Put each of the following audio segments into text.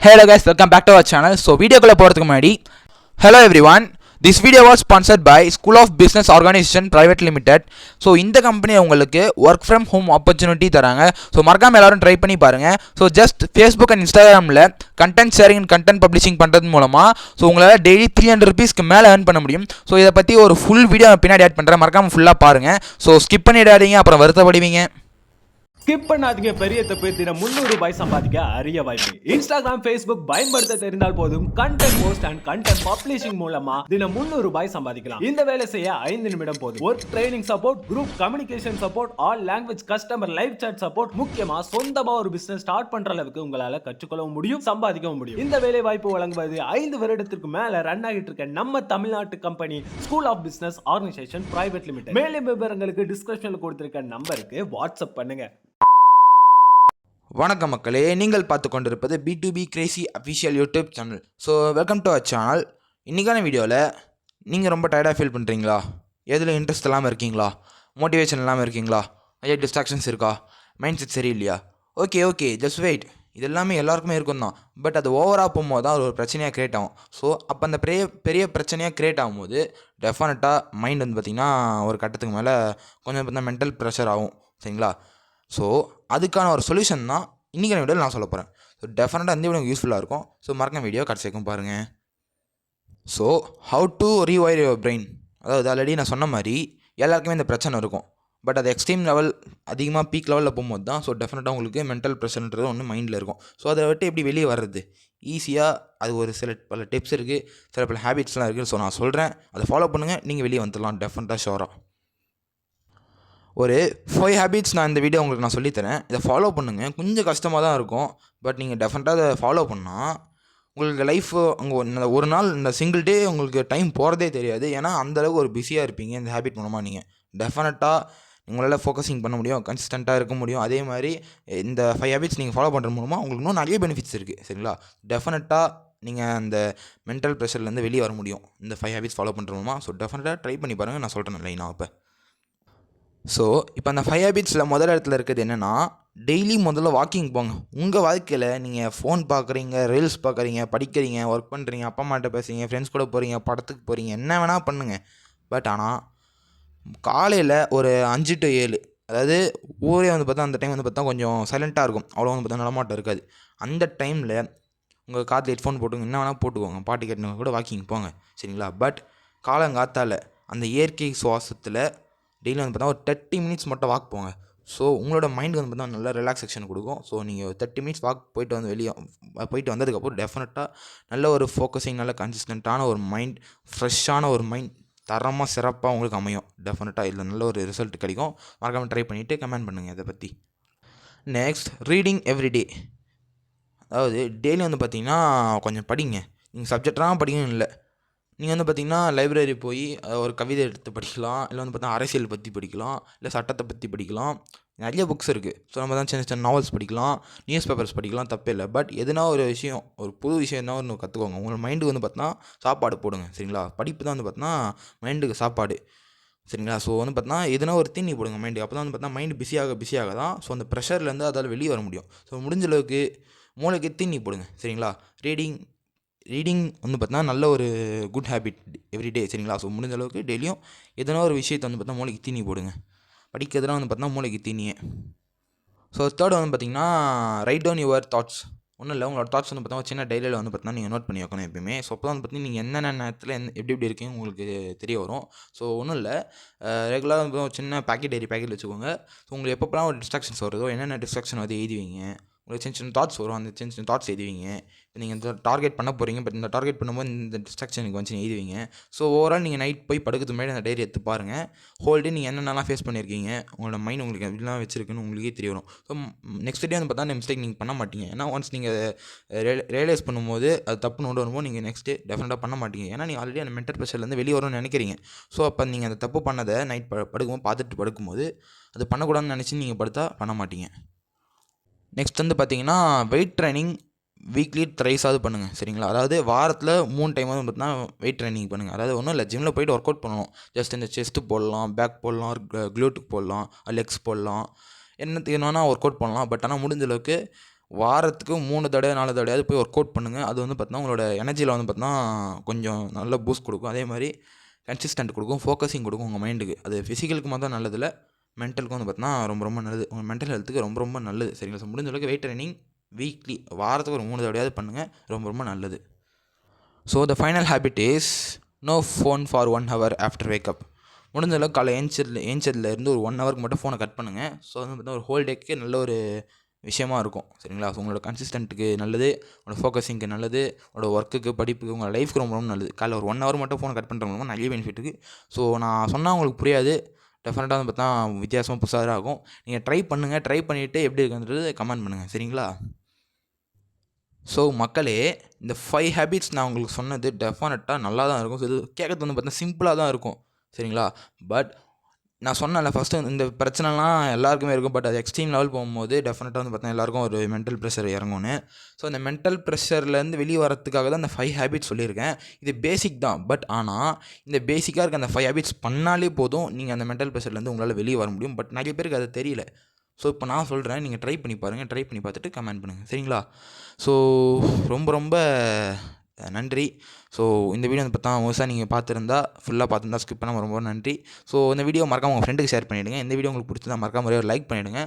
Hello guys, welcome back to our channel. So video குள்ள போறதுக்கு முன்னாடி hello everyone. This video was sponsored by School of Business Organization Private Limited. So இந்த company உங்களுக்கு work from home opportunity தராங்க. So மறக்காம எல்லாரும் try பண்ணி பாருங்க. So just Facebook and Instagramல content sharing and content publishing பண்றது மூலமா so உங்களால டெய்லி 300 ரூபீஸ்க்கு மேல earn பண்ண முடியும். So இத பத்தி ஒரு full வீடியோ பின்னாடி ஆட் பண்றேன். மறக்காம ஃபுல்லா பாருங்க. So skip பண்ணிடாதீங்க, அப்புறம் வருத்தப்படுவீங்க. ஸ்கிப் பண்ணாதீங்க, பெரிய தப்பு. தினம் 300 ரூபாய் சம்பாதிக்க அரிய வாய்ப்பு. இன்ஸ்டாகிராம், ஃபேஸ்புக் பயன்படுத்த தெரிந்தால் போதும் content post and content publishing மூலமா தினம் 300 ரூபாய் சம்பாதிக்கலாம். இந்த வேலை செய்ய 5 நிமிடம் போதும். Work training support, group communication support, all language customer live chat support, முக்கியமா சொந்தமா ஒரு பிசினஸ் ஸ்டார்ட் பண்ற அளவுக்கு உங்களால கற்றுக்கொள்ளவும் முடியும், சம்பாதிக்கவும் முடியும். இந்த வேலை வாய்ப்பு வழங்குவது 5 வருடத்திற்கு மேல ரன் ஆகிட்டு இருக்க நம்ம தமிழ்நாட்டு company school of business organisation private limited. மேலும் விவரங்களுக்கு டிஸ்கிரிப்ஷன்ல கொடுத்திருக்க நம்பருக்கு வாட்ஸ்அப் பண்ணுங்க. வணக்கம் மக்களே, நீங்கள் பார்த்து கொண்டிருப்பது B2B crazy official YouTube channel. So welcome to our channel. இன்றைக்கான வீடியோவில் நீங்கள் ரொம்ப டயர்டாக ஃபீல் பண்ணுறீங்களா? எதில் இன்ட்ரெஸ்ட் இல்லாமல் இருக்கீங்களா? மோட்டிவேஷன் இல்லாமல் இருக்கீங்களா? நிறைய டிஸ்ட்ராக்ஷன்ஸ் இருக்கா? மைண்ட் செட் சரியில்லையா? Okay just wait. இது எல்லாமே எல்லாருக்குமே இருக்கும் தான். பட் அது ஓவராக போகும்போது தான் ஒரு பிரச்சனையாக க்ரியேட் ஆகும். ஸோ அப்போ அந்த பெரிய பிரச்சனையாக க்ரியேட் ஆகும்போது டெஃபினட்டாக மைண்ட் வந்து பார்த்திங்கன்னா ஒரு கட்டத்துக்கு மேலே கொஞ்சம் பார்த்தா மென்டல் ப்ரெஷர் ஆகும். சரிங்களா? ஸோ அதுக்கான ஒரு சொல்யூஷன் தான் இன்றைக்கான வீடியோவில் நான் சொல்ல போகிறேன். ஸோ டெஃபினட்டாக இந்த வீடியோ யூஸ்ஃபுல்லாக இருக்கும். ஸோ மறக்காம வீடியோ கடைசிக்கும் பாருங்கள். So how to rewire your brain. அதாவது ஆல்ரெடி நான் சொன்ன மாதிரி எல்லாருக்குமே இந்த பிரச்சனை இருக்கும். பட் அது எக்ஸ்ட்ரீம் லெவல் அதிகமாக பீக் லெவலில் போகும்போது தான் ஸோ டெஃபினட்டாக உங்களுக்கு மென்டல் ப்ரெஷர்ன்றது ஒன்று மைண்டில் இருக்கும். ஸோ அதை விட்டு எப்படி வெளியே வர்றது ஈஸியாக, அது ஒரு பல டிப்ஸ் இருக்குது, பல ஹேபிட்ஸ்லாம் இருக்குது. ஸோ நான் சொல்கிறேன், அதை ஃபாலோ பண்ணுங்கள், நீங்கள் வெளியே வந்துடலாம் டெஃபினட்டாக ஷோராக. ஒரு 5 ஹேபிட்ஸ் நான் இந்த வீடியோ உங்களுக்கு நான் சொல்லித்தரேன். இதை ஃபாலோ பண்ணுங்கள். கொஞ்சம் கஷ்டமாக தான் இருக்கும், பட் நீங்கள் டெஃபினட்டாக அதை ஃபாலோ பண்ணால் உங்களுக்கு லைஃபு அங்கே ஒரு நாள் இந்த சிங்கிள் டே உங்களுக்கு டைம் போகிறதே தெரியாது. ஏன்னா அந்தளவுக்கு ஒரு பிஸியாக இருப்பீங்க. இந்த ஹேபிட் மூலமாக நீங்கள் டெஃபினட்டாக உங்களால் ஃபோக்கஸிங் பண்ண முடியும், கன்சிஸ்டண்ட்டாக இருக்க முடியும். அதே மாதிரி இந்த 5 ஹேபிட்ஸ் நீங்கள் ஃபாலோ பண்ணுறது மூலமாக உங்களுக்கு இன்னும் நிறைய பெனிஃபிட்ஸ் இருக்குது. சரிங்களா? டெஃபினட்டாக நீங்கள் அந்த மென்டல் ப்ரெஷர்லேருந்து வெளியே வர முடியும் இந்த 5 ஹேபிட்ஸ் ஃபாலோ பண்ணுறது மூலமாக. ஸோ டெஃபினட்டாக ட்ரை பண்ணி பாருங்கள். நான் சொல்கிறேன் லைனாக இப்போ. ஸோ இப்போ அந்த 5 ஹேபிட்ஸில் முதல் இடத்துல இருக்கிறது என்னென்னா, டெய்லி முதல்ல வாக்கிங் போங்க. உங்கள் வாழ்க்கையில் நீங்கள் ஃபோன் பார்க்குறீங்க, ரீல்ஸ் பார்க்குறீங்க, படிக்கிறீங்க, ஒர்க் பண்ணுறீங்க, அப்பா அம்மாட்ட பேசுகிறீங்க, ஃப்ரெண்ட்ஸ் கூட போகிறீங்க, படத்துக்கு போகிறீங்க, என்ன வேணால் பண்ணுங்கள். பட் ஆனால் காலையில் ஒரு 5 to 7, அதாவது ஊரே வந்து பார்த்தா அந்த டைம் வந்து பார்த்தா கொஞ்சம் சைலண்ட்டாக இருக்கும். அவ்வளோ வந்து பார்த்தா நடமாட்டம் இருக்காது. அந்த டைமில் உங்கள் காதில் ஹெட்ஃபோன் போட்டுங்க, என்ன வேணால் போட்டுக்கோங்க, பாட்டு கேட்டுங்க கூட வாக்கிங் போங்க. சரிங்களா? பட் காலங்காத்தால் அந்த இயற்கை சுவாசத்தில் டெய்லி வந்து பார்த்தா ஒரு 30 மினிட்ஸ் மட்டும் வாக் போங்க. ஸோ உங்களோட மைண்ட் வந்து பார்த்தா நல்லா ரிலாக்ஸேஷன் கொடுக்கும். ஸோ நீங்கள் 30 மினிட்ஸ் வாக் போயிட்டு வந்ததுக்கப்புறம் டெஃபினட்டாக நல்ல ஒரு ஃபோக்கஸிங், நல்ல கன்சிஸ்டண்ட்டான ஒரு மைண்ட், ஃப்ரெஷ்ஷான ஒரு மைண்ட் தரமாக சிறப்பாக உங்களுக்கு அமையும். டெஃபினட்டாக இதில் நல்ல ஒரு ரிசல்ட் கிடைக்கும். மறக்காமல் ட்ரை பண்ணிவிட்டு கமெண்ட் பண்ணுங்கள் இதை பற்றி. Next, reading everyday. அதாவது டெய்லி வந்து பார்த்திங்கன்னா கொஞ்சம் படிங்க. நீங்கள் சப்ஜெக்டாக படிக்கணும் இல்லை, நீங்கள் வந்து பார்த்திங்கன்னா லைப்ரரி போய் ஒரு கவிதை எடுத்து படிக்கலாம், இல்லை வந்து பார்த்தா அரசியல் பற்றி படிக்கலாம், இல்லை சட்டத்தை பற்றி படிக்கலாம். நிறைய புக்ஸ் இருக்குது. ஸோ நம்ம தான் சின்ன சின்ன நாவல்ஸ் படிக்கலாம், நியூஸ் பேப்பர்ஸ் படிக்கலாம், தப்பே இல்லை. பட் எதுனா ஒரு விஷயம், ஒரு புது விஷயம் என்ன ஒன்று கற்றுக்கோங்க. உங்கள் மைண்டுக்கு வந்து பார்த்தா சாப்பாடு போடுங்க. சரிங்களா? படிப்பு தான் வந்து பார்த்தா மைண்டுக்கு சாப்பாடு. சரிங்களா? ஸோ வந்து பார்த்தா எதுனா ஒரு தீனி போடுங்க மைண்டு. அப்போ தான் வந்து பார்த்தா மைண்டு பிஸியாக தான் ஸோ அந்த ப்ரெஷர்லேருந்து அதால் வெளியே வர முடியும். ஸோ முடிஞ்ச அளவுக்கு மூளைக்கு தீனி போடுங்க. சரிங்களா? ரீடிங் வந்து பார்த்தா நல்ல ஒரு குட் ஹேபிட் எவ்ரிடே. சரிங்களா? ஸோ முடிஞ்ச அளவுக்கு டெய்லியும் எதனா ஒரு விஷயத்தை வந்து பார்த்தா மூளைக்கு தீனி போடுங்க. படிக்கிறதுலாம் வந்து பார்த்தா மூளைக்கு தீனியே. ஸோ தேர்ட் வந்து பார்த்திங்கன்னா, ரைட் டவுன் யுவர் தாட்ஸ். ஒன்றும் இல்லை, உங்களோட தாட்ஸ் வந்து பார்த்தா சின்ன டைரியில் வந்து பார்த்தா நீங்கள் நோட் பண்ணி வைக்கணும் எப்பயுமே. ஸோ அப்போ வந்து பார்த்தீங்கன்னா நீங்கள் என்னென்ன நேரத்தில் எப்படி இருக்கீங்க உங்களுக்கு தெரிய வரும். ஸோ ஒன்றும் இல்லை, ரெகுலராக வந்து ஒரு சின்ன பேக்கெட் வச்சுக்கோங்க. ஸோ உங்களுக்கு எப்பப்போலாம் ஒரு டிஸ்ட்ராக்ஷன்ஸ் வருதோ, என்னென்ன டிஸ்ட்ராக்ஷன் வந்து எழுதுவீங்க, உங்களுக்கு சின்ன தாட்ஸ் வரும், அந்த சின்ன தாட்ஸ் எழுதுவீங்க. இப்போ நீங்கள் இந்த டார்கெட் பண்ண போகிறீங்க, பட் இந்த டார்கெட் பண்ணும்போது இந்த டிஸ்ட்ராக்ஷனுக்கு வந்து எழுதுவீங்க. ஸோ ஓவரால் நீங்கள் நைட் போய் படுக்கிறது முன்னாடி அந்த டைரி எடுத்து பாருங்கள். ஹோல் டே நீங்கள் என்னென்னலாம் ஃபேஸ் பண்ணியிருக்கீங்க, உங்களோட மைண்ட் உங்களுக்கு எப்படிலாம் வச்சுருக்குன்னு உங்களுக்கே தெரிய வரும். ஸோ நெக்ஸ்ட் டே வந்து பார்த்தா அந்த மிஸ்டேக் நீங்கள் பண்ண மாட்டீங்க. ஏன்னா ஒன்ஸ் நீங்கள் ரியலைஸ் பண்ணும்போது அது தப்பு நோண்டு வரும்போது நீங்கள் நெக்ஸ்ட் டே டெஃபினட்டாக பண்ண மாட்டீங்க. ஏன்னா நீங்கள் ஆல்ரெடி அந்த மென்டல் ப்ரெஷர்லேருந்து வெளியே வரும்னு நினைக்கிறீங்க. ஸோ அப்போ நீங்கள் அந்த தப்பு பண்ணதை நைட் படுக்கும்போது அது பண்ணக்கூடாதுன்னு நினச்சி நீங்கள் பண்ண மாட்டீங்க. நெக்ஸ்ட் வந்து பார்த்தீங்கன்னா, வெயிட் ட்ரைனிங் வீக்லி த்ரைஸாவது பண்ணுங்கள். சரிங்களா? அதாவது வாரத்தில் 3 டைம் வந்து பார்த்தீங்கன்னா வெயிட் ட்ரைனிங் பண்ணுங்கள். அதாவது ஒன்றும் இல்லை, ஜிம்மில் போய்ட்டு ஒர்க் அவுட் பண்ணணும். ஜஸ்ட் இந்த செஸ்ட்டு போடலாம், பேக் போடலாம், க்ளூட்டுக்கு போடலாம், லெக்ஸ் போடலாம், என்னத்துக்கு வேணால் ஒர்க் அவுட் பண்ணலாம். பட் ஆனால் முடிஞ்ச அளவுக்கு வாரத்துக்கு 3 தடவை 4 தடவையாவது போய் ஒர்க் அவுட் பண்ணுங்கள். அது வந்து பார்த்தீங்கன்னா உங்களோட எனர்ஜியில் வந்து பார்த்தீங்கன்னா கொஞ்சம் நல்ல பூஸ்ட் கொடுக்கும். அதே மாதிரி கன்சிஸ்டன்ட் கொடுக்கும், ஃபோக்கஸிங் கொடுக்கும் உங்கள் மைண்டுக்கு. அது ஃபிசிக்கலுக்கு மட்டும் நல்லதில்ல, மென்டலுக்கும் வந்து பார்த்தீங்கன்னா ரொம்ப ரொம்ப நல்லது. உங்கள் மென்டல் ஹெல்த்துக்கு ரொம்ப ரொம்ப நல்லது. சரிங்களா? ஸோ முடிஞ்ச அளவுக்கு வெயிட் ட்ரைனிங் வீக்லி வாரத்துக்கு ஒரு 3 தடவையாவது பண்ணுங்கள். ரொம்ப ரொம்ப நல்லது. So the final habit is no phone for 1 hour after wake up. முடிஞ்ச அளவுக்கு காலை ஏஞ்சதுலேருந்து ஒரு 1 ஹவருக்கு மட்டும் ஃபோனை கட் பண்ணுங்கள். ஸோ வந்து பார்த்தீங்கன்னா ஒரு ஹோல் டேக்கு நல்ல ஒரு விஷயமா இருக்கும். சரிங்களா? ஸோ உங்களோட கன்சிஸ்டன்ட்டுக்கு நல்லது, உங்களோட ஃபோக்கஸிங்க்கு நல்லது, உங்களோட ஒர்க்குக்கு, படிப்புக்கு, உங்கள் லைஃப்க்கு ரொம்ப ரொம்ப நல்லது. காலைல ஒரு 1 hour மட்டும் ஃபோனை கட் பண்ணுறது மூலமாக நிறைய பெனிஃபிட் இருக்குது. ஸோ நான் சொன்னால் உங்களுக்கு புரியாது, டெஃபினட்டாக வந்து பார்த்தா வித்தியாசமாக புதுசாக ஆகும். நீங்கள் ட்ரை பண்ணுங்கள். ட்ரை பண்ணிவிட்டு எப்படி இருக்குன்றது கமெண்ட் பண்ணுங்கள். சரிங்களா? ஸோ மக்களே, இந்த 5 ஹேபிட்ஸ் நான் உங்களுக்கு சொன்னது டெஃபினட்டாக நல்லா தான் இருக்கும். ஸோ இது கேட்கறது வந்து பார்த்தீங்கன்னா சிம்பிளாக தான் இருக்கும். சரிங்களா? பட் நான் சொன்னேன்ல ஃபஸ்ட்டு இந்த பிரச்சனைலாம் எல்லாருக்குமே இருக்கும். பட் அது எக்ஸ்ட்ரீம் லெவல் போகும்போது டெஃபினட்டாக வந்து பார்த்தீங்கன்னா எல்லாருக்கும் ஒரு மென்டல் ப்ரெஷர் இறங்கும்னு. ஸோ இந்த மென்டல் ப்ரெஷர்லேருந்து வெளியே வரத்துக்காக தான் இந்த 5 ஹேபிட்ஸ் சொல்லியிருக்கேன். இது பேசிக் தான். பட் ஆனால் இந்த பேசிக்காக இருக்க அந்த 5 ஹேபிட்ஸ் பண்ணாலே போதும், நீங்கள் அந்த மென்டல் ப்ரெஷர்லேருந்து உங்களால் வெளியே வர முடியும். பட் நிறைய பேருக்கு அது தெரியல. ஸோ இப்போ நான் சொல்கிறேன், நீங்கள் ட்ரை பண்ணி பாருங்கள். ட்ரை பண்ணி பார்த்துட்டு கமெண்ட் பண்ணுங்கள். சரிங்களா? ஸோ ரொம்ப ரொம்ப நன்றி. ஸோ இந்த வீடியோ வந்து பார்த்தா முழுசாக நீங்கள் பார்த்துருந்தா ஃபுல்லாக பார்த்துருந்தா ஸ்கிப் பண்ணாமல் ரொம்ப நன்றி. ஸோ இந்த வீடியோ மறக்காம உங்கள் ஃப்ரெண்டுக்கு ஷேர் பண்ணிவிடுங்க. இந்த வீடியோ உங்களுக்கு பிடிச்சதா மறக்காம ஒரு லைக் பண்ணிவிடுங்க.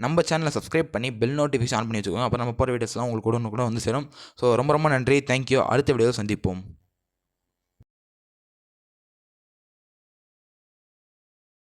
நம்ம சேனலை சப்ஸ்கிரைப் பண்ணி பெல் நோட்டிஃபிகேஷன் ஆன் பண்ணி வச்சுக்கோங்க. அப்போ நம்ம போகிற வீடியோஸ்லாம் உங்களுக்கு கூட வந்து சேரும். ஸோ ரொம்ப ரொம்ப நன்றி. தேங்க்யூ. அடுத்த வீடியோவில் சந்திப்போம்.